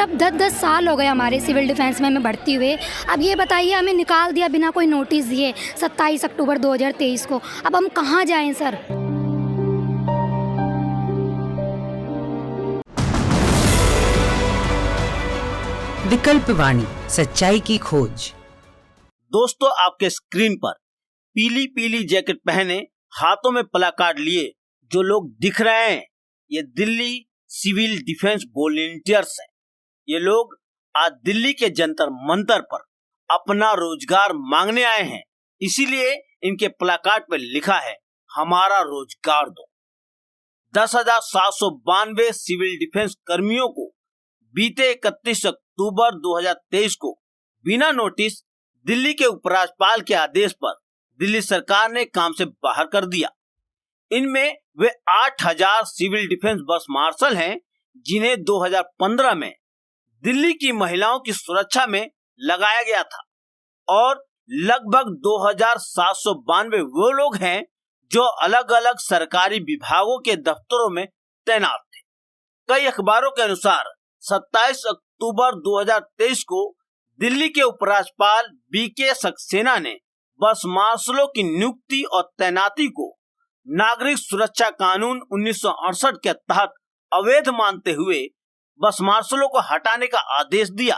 अब 10-10 साल हो गए हमारे सिविल डिफेंस में हमें भर्ती हुए। अब ये बताइए, हमें निकाल दिया बिना कोई नोटिस दिए 27 अक्टूबर 2023 को। अब हम कहाँ जाएं सर? विकल्प वाणी, सच्चाई की खोज। दोस्तों, आपके स्क्रीन पर पीली पीली जैकेट पहने हाथों में प्लाकार्ड लिए जो लोग दिख रहे हैं, ये दिल्ली सिविल डिफेंस वॉलंटियर्स हैं। ये लोग आज दिल्ली के जंतर मंतर पर अपना रोजगार मांगने आए हैं। इसीलिए इनके प्लाकार्ड पर लिखा है, हमारा रोजगार दो। 10,792 सिविल डिफेंस कर्मियों को बीते 31 अक्टूबर 2023 को बिना नोटिस दिल्ली के उपराज्यपाल के आदेश पर दिल्ली सरकार ने काम से बाहर कर दिया। इनमें वे 8,000 सिविल डिफेंस बस मार्शल हैं, जिन्हें 2015 में दिल्ली की महिलाओं की सुरक्षा में लगाया गया था, और लगभग 2,792 वो लोग हैं जो अलग अलग सरकारी विभागों के दफ्तरों में तैनात थे। कई अखबारों के अनुसार 27 अक्टूबर 2023 को दिल्ली के उपराज्यपाल बीके सक्सेना ने बस मार्शलों की नियुक्ति और तैनाती को नागरिक सुरक्षा कानून 1968 के तहत अवैध मानते हुए बस मार्शलों को हटाने का आदेश दिया।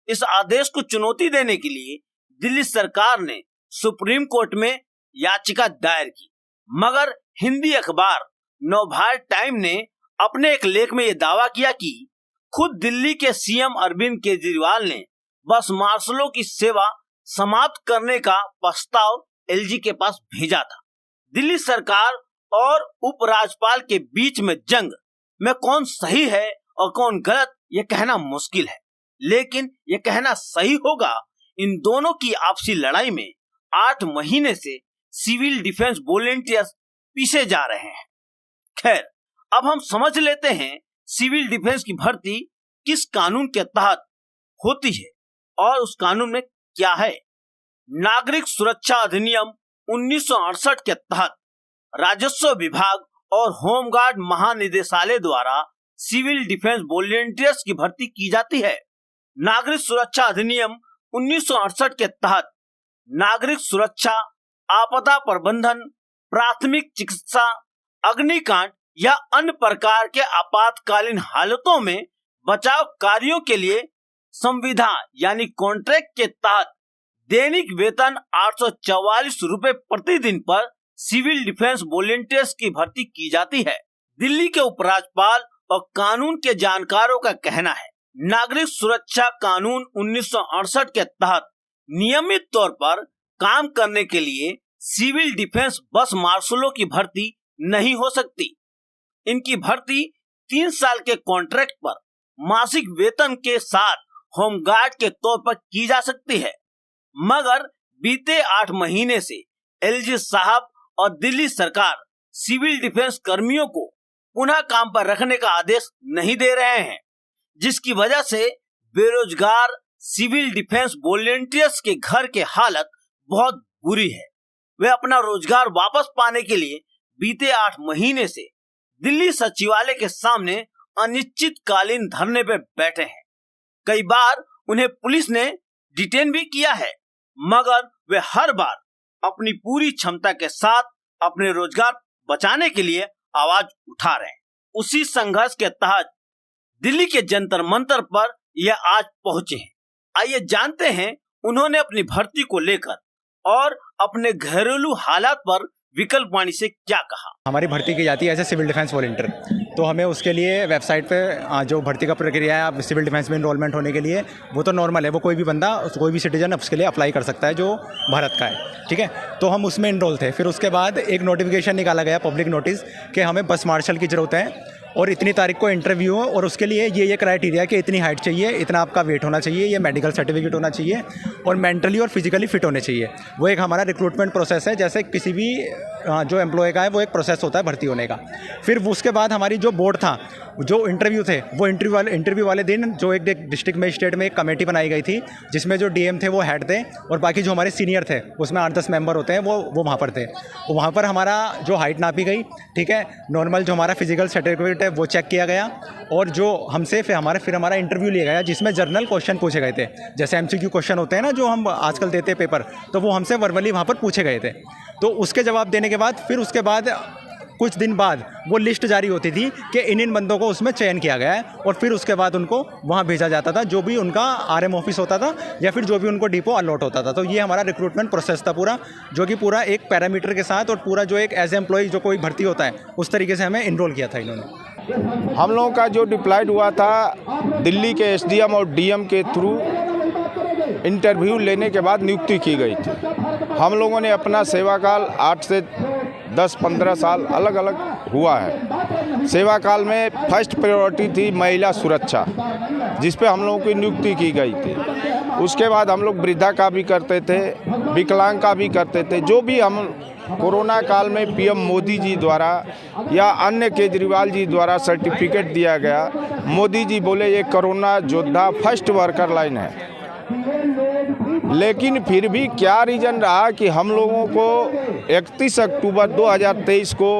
इस आदेश को चुनौती देने के लिए दिल्ली सरकार ने सुप्रीम कोर्ट में याचिका दायर की, मगर हिंदी अखबार नवभारत टाइम ने अपने एक लेख में यह दावा किया कि खुद दिल्ली के सीएम अरविंद केजरीवाल ने बस मार्शलों की सेवा समाप्त करने का प्रस्ताव एलजी के पास भेजा था। दिल्ली सरकार और उपराज्यपाल के बीच में जंग में कौन सही है और कौन गलत, ये कहना मुश्किल है, लेकिन ये कहना सही होगा, इन दोनों की आपसी लड़ाई में 8 महीने से सिविल डिफेंस वॉलंटियर्स पीछे जा रहे हैं। खैर, अब हम समझ लेते हैं सिविल डिफेंस की भर्ती किस कानून के तहत होती है और उस कानून में क्या है। नागरिक सुरक्षा अधिनियम 1968 के तहत राजस्व विभाग और होमगार्ड महानिदेशालय द्वारा सिविल डिफेंस वॉलंटियर्स की भर्ती की जाती है। नागरिक सुरक्षा अधिनियम 1968 के तहत नागरिक सुरक्षा, आपदा प्रबंधन, प्राथमिक चिकित्सा, अग्निकांड या अन्य प्रकार के आपातकालीन हालतों में बचाव कार्यों के लिए संविदा यानी कॉन्ट्रैक्ट के तहत दैनिक वेतन 844 रुपए प्रतिदिन पर सिविल डिफेंस वॉलंटियर्स की भर्ती की जाती है। दिल्ली के उपराज्यपाल और कानून के जानकारों का कहना है, नागरिक सुरक्षा कानून 1968 के तहत नियमित तौर पर काम करने के लिए सिविल डिफेंस बस मार्शलों की भर्ती नहीं हो सकती। इनकी भर्ती 3 साल के कॉन्ट्रैक्ट पर मासिक वेतन के साथ होमगार्ड के तौर पर की जा सकती है, मगर बीते 8 महीने से एलजी साहब और दिल्ली सरकार सिविल डिफेंस कर्मियों को पुनः काम पर रखने का आदेश नहीं दे रहे हैं, जिसकी वजह से बेरोजगार सिविल डिफेंस वॉलंटियर्स के घर की हालत बहुत बुरी है। वे अपना रोजगार वापस पाने के लिए बीते 8 महीने से दिल्ली सचिवालय के सामने अनिश्चितकालीन धरने पर बैठे हैं। कई बार उन्हें पुलिस ने डिटेन भी किया है, मगर वे हर बार अपनी पूरी क्षमता के साथ अपने रोजगार बचाने के लिए आवाज उठा रहे हैं। उसी संघर्ष के तहत दिल्ली के जंतर मंतर पर यह आज पहुंचे हैं। आइए जानते हैं उन्होंने अपनी भर्ती को लेकर और अपने घरेलू हालात पर विकल्प वाणी से क्या कहा। हमारी भर्ती की जाती है as a civil defence volunteer, तो हमें उसके लिए वेबसाइट पे जो भर्ती का प्रक्रिया है सिविल डिफेंस में इनरोलमेंट होने के लिए, वो तो नॉर्मल है, वो कोई भी बंदा, कोई भी सिटीजन उसके लिए अप्लाई कर सकता है जो भारत का है, ठीक है। तो हम उसमें इनरोल थे। फिर उसके बाद एक नोटिफिकेशन निकाला गया, पब्लिक नोटिस, कि हमें बस मार्शल की ज़रूरत है और इतनी तारीख को इंटरव्यू हो, और उसके लिए ये क्राइटेरिया कि इतनी हाइट चाहिए, इतना आपका वेट होना चाहिए, ये मेडिकल सर्टिफिकेट होना चाहिए और मेंटली और फिजिकली फिट होने चाहिए। वो एक हमारा रिक्रूटमेंट प्रोसेस है, जैसे किसी भी जो एम्प्लॉय का है वो एक प्रोसेस होता है भर्ती होने का। फिर उसके बाद हमारी जो बोर्ड था जो इंटरव्यू थे वो इंटरव्यू वाले दिन जो एक डिस्ट्रिक्ट मजिस्ट्रेट में एक कमेटी बनाई गई थी, जिसमें जो डीएम थे वो हेड थे और बाकी जो हमारे सीनियर थे उसमें 8-10 मेंबर होते हैं वो वहाँ पर थे। वहाँ पर हमारा जो हाइट नापी गई, ठीक है, नॉर्मल जो हमारा फिजिकल सर्टिफिकेट है वो चेक किया गया और जो हमसे फिर हमारा इंटरव्यू लिया गया, जिसमें जर्नल क्वेश्चन पूछे गए थे। जैसे MCQ क्वेश्चन होते हैं ना जो हम आजकल देते हैं पेपर, तो वो हमसे वर्बली वहाँ पर पूछे गए थे। तो उसके जवाब देने के बाद फिर उसके बाद कुछ दिन बाद वो लिस्ट जारी होती थी कि इन बंदों को उसमें चयन किया गया है और फिर उसके बाद उनको वहाँ भेजा जाता था, जो भी उनका RM ऑफिस होता था या फिर जो भी उनको डिपो अलॉट होता था। तो ये हमारा रिक्रूटमेंट प्रोसेस था पूरा, जो कि पूरा एक पैरामीटर के साथ और पूरा जो एक एज एम्प्लॉय जो कोई भर्ती होता है उस तरीके से हमें इनरोल किया था इन्होंने। हम लोगों का जो डिप्लॉयड हुआ था दिल्ली के SDM और DM के थ्रू इंटरव्यू लेने के बाद नियुक्ति की गई थी। हम लोगों ने अपना सेवा काल 8 से 10-15 साल अलग अलग हुआ है। सेवा काल में फर्स्ट प्रायोरिटी थी महिला सुरक्षा, जिस पे हम लोगों की नियुक्ति की गई थी। उसके बाद हम लोग वृद्धा का भी करते थे, विकलांग का भी करते थे। जो भी हम कोरोना काल में PM मोदी जी द्वारा या अन्य केजरीवाल जी द्वारा सर्टिफिकेट दिया गया, मोदी जी बोले ये कोरोना योद्धा फर्स्ट वर्कर लाइन है। लेकिन फिर भी क्या रीज़न रहा कि हम लोगों को 31 अक्टूबर 2023 को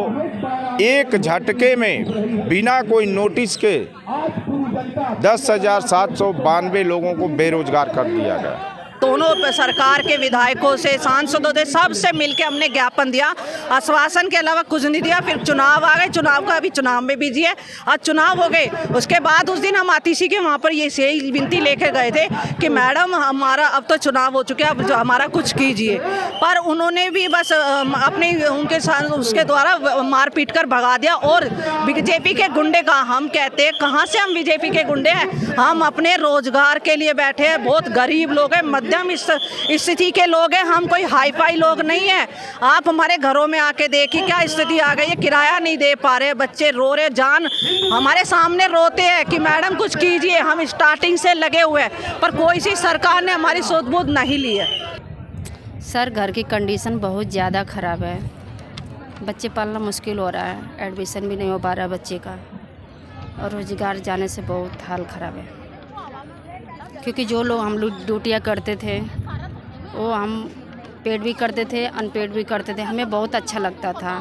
एक झटके में बिना कोई नोटिस के 10,792 लोगों को बेरोजगार कर दिया गया। दोनों सरकार के विधायकों से, सांसदों से, सबसे मिलकर हमने ज्ञापन दिया। आश्वासन के अलावा कुछ नहीं दिया। फिर चुनाव आ गए, चुनाव का अभी चुनाव में बिजी है। आज चुनाव हो गए, उसके बाद उस दिन हम आतिशी के वहाँ पर ये सही विनती लेकर गए थे कि मैडम हमारा अब तो चुनाव हो चुके हैं, अब हमारा कुछ कीजिए। पर उन्होंने भी बस अपने उनके साथ उसके द्वारा मार पीट कर भगा दिया। और बीजेपी के गुंडे का हम कहते हैं, कहाँ से हम बीजेपी के गुंडे हैं? हम अपने रोजगार के लिए बैठे हैं। बहुत गरीब लोग हैं, मध्यम स्थिति के लोग हैं, हम कोई हाई फाई लोग नहीं हैं। आप हमारे घरों में आके देखिए क्या स्थिति आ गई है। किराया नहीं दे पा रहे, बच्चे रो रहे, जान हमारे सामने रोते हैं कि मैडम कुछ कीजिए। हम स्टार्टिंग से लगे हुए हैं, पर कोई सी सरकार ने हमारी सुध-बुध नहीं ली है। सर घर की कंडीशन बहुत ज़्यादा ख़राब है, बच्चे पालना मुश्किल हो रहा है, एडमिशन भी नहीं हो पा रहा है बच्चे का, और रोज़गार जाने से बहुत हाल ख़राब है। क्योंकि जो लोग हम लोग ड्यूटियाँ करते थे वो हम पेड भी करते थे, अनपेड भी करते थे, हमें बहुत अच्छा लगता था।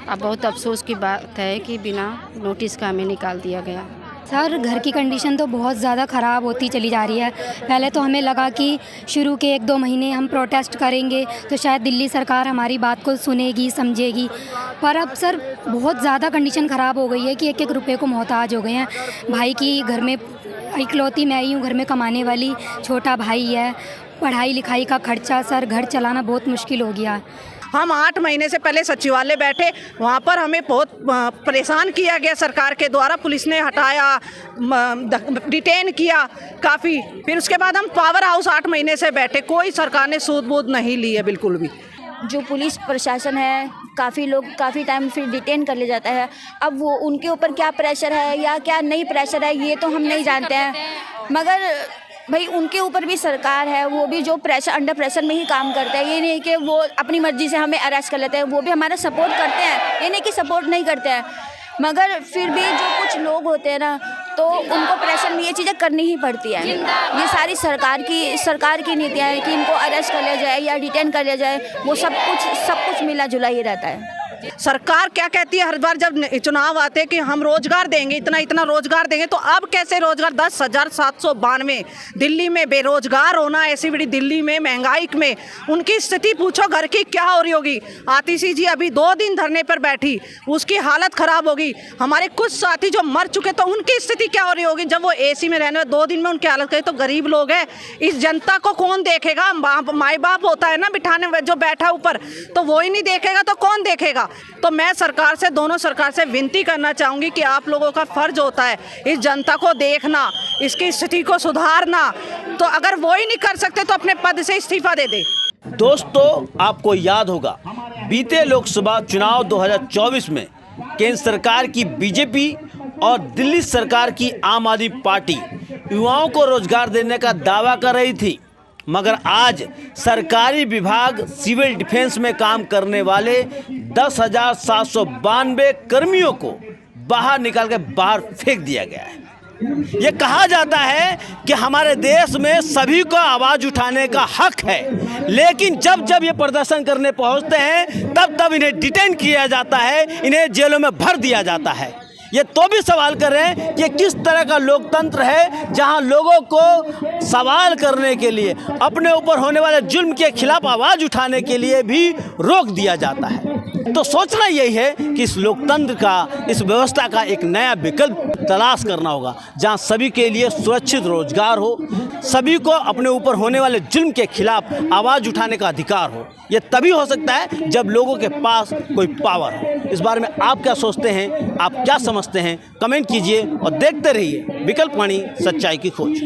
अब बहुत अफसोस की बात है कि बिना नोटिस का हमें निकाल दिया गया। सर घर की कंडीशन तो बहुत ज़्यादा ख़राब होती चली जा रही है। पहले तो हमें लगा कि शुरू के 1-2 महीने हम प्रोटेस्ट करेंगे तो शायद दिल्ली सरकार हमारी बात को सुनेगी, समझेगी, पर अब सर बहुत ज़्यादा कंडीशन ख़राब हो गई है कि 1-1 रुपये को मोहताज हो गए हैं। भाई की घर में इकलौती मैं ही हूँ घर में कमाने वाली, छोटा भाई है, पढ़ाई लिखाई का खर्चा, सर घर चलाना बहुत मुश्किल हो गया। हम 8 महीने से पहले सचिवालय बैठे, वहाँ पर हमें बहुत परेशान किया गया सरकार के द्वारा। पुलिस ने हटाया, डिटेन किया काफ़ी। फिर उसके बाद हम पावर हाउस 8 महीने से बैठे, कोई सरकार ने सूद-बूद नहीं ली है बिल्कुल भी। जो पुलिस प्रशासन है, काफ़ी लोग काफ़ी टाइम फिर डिटेन कर लिया जाता है। अब वो उनके ऊपर क्या प्रेशर है या क्या नहीं प्रेशर है ये तो हम नहीं जानते हैं, मगर भाई उनके ऊपर भी सरकार है, वो भी जो प्रेशर अंडर प्रेशर में ही काम करते हैं। ये नहीं कि वो अपनी मर्जी से हमें अरेस्ट कर लेते हैं, वो भी हमारा सपोर्ट करते हैं, ये नहीं कि सपोर्ट नहीं करते हैं, मगर फिर भी जो कुछ लोग होते हैं ना तो उनको प्रेशर में ये चीज़ें करनी ही पड़ती है। ये सारी सरकार की नीतियाँ हैं कि इनको अरेस्ट कर लिया जाए या डिटेन कर लिया जाए, वो सब कुछ मिला जुला ही रहता है। सरकार क्या कहती है हर बार जब चुनाव आते हैं कि हम रोजगार देंगे, इतना रोजगार देंगे, तो अब कैसे रोजगार? 10,792 दिल्ली में बेरोजगार होना, ऐसी बड़ी दिल्ली में महंगाई में, उनकी स्थिति पूछो घर की क्या हो रही होगी। आतिशी जी अभी 2 दिन धरने पर बैठी, उसकी हालत खराब होगी। हमारे कुछ साथी जो मर चुके तो उनकी स्थिति क्या हो रही होगी जब वो AC में रहने 2 दिन में उनकी हालत करी। तो गरीब लोग हैं, इस जनता को कौन देखेगा? माई बाप होता है ना बिठाने जो बैठा ऊपर, तो वो ही नहीं देखेगा तो कौन देखेगा? तो मैं सरकार से, दोनों सरकार से विनती करना चाहूँगी कि आप लोगों का फर्ज होता है इस जनता को देखना, इसकी स्थिति को सुधारना। तो अगर वो ही नहीं कर सकते तो अपने पद से इस्तीफा दे दे। दोस्तों, आपको याद होगा बीते लोकसभा चुनाव 2024 में केंद्र सरकार की बीजेपी और दिल्ली सरकार की आम आदमी पार्टी युवाओं को रोजगार देने का दावा कर रही थी, मगर आज सरकारी विभाग सिविल डिफेंस में काम करने वाले 10,792 कर्मियों को बाहर निकाल के बाहर फेंक दिया गया है। ये कहा जाता है कि हमारे देश में सभी को आवाज़ उठाने का हक है, लेकिन जब जब ये प्रदर्शन करने पहुंचते हैं तब तब इन्हें डिटेन किया जाता है, इन्हें जेलों में भर दिया जाता है। ये तो भी सवाल कर रहे हैं कि किस तरह का लोकतंत्र है जहां लोगों को सवाल करने के लिए, अपने ऊपर होने वाले जुल्म के खिलाफ आवाज़ उठाने के लिए भी रोक दिया जाता है। तो सोचना यही है कि इस लोकतंत्र का, इस व्यवस्था का एक नया विकल्प तलाश करना होगा जहां सभी के लिए सुरक्षित रोजगार हो, सभी को अपने ऊपर होने वाले जुल्म के खिलाफ आवाज़ उठाने का अधिकार हो। ये तभी हो सकता है जब लोगों के पास कोई पावर हो। इस बारे में आप क्या सोचते हैं, आप क्या समझते हैं, कमेंट कीजिए और देखते रहिए विकल्प वाणी, सच्चाई की खोज।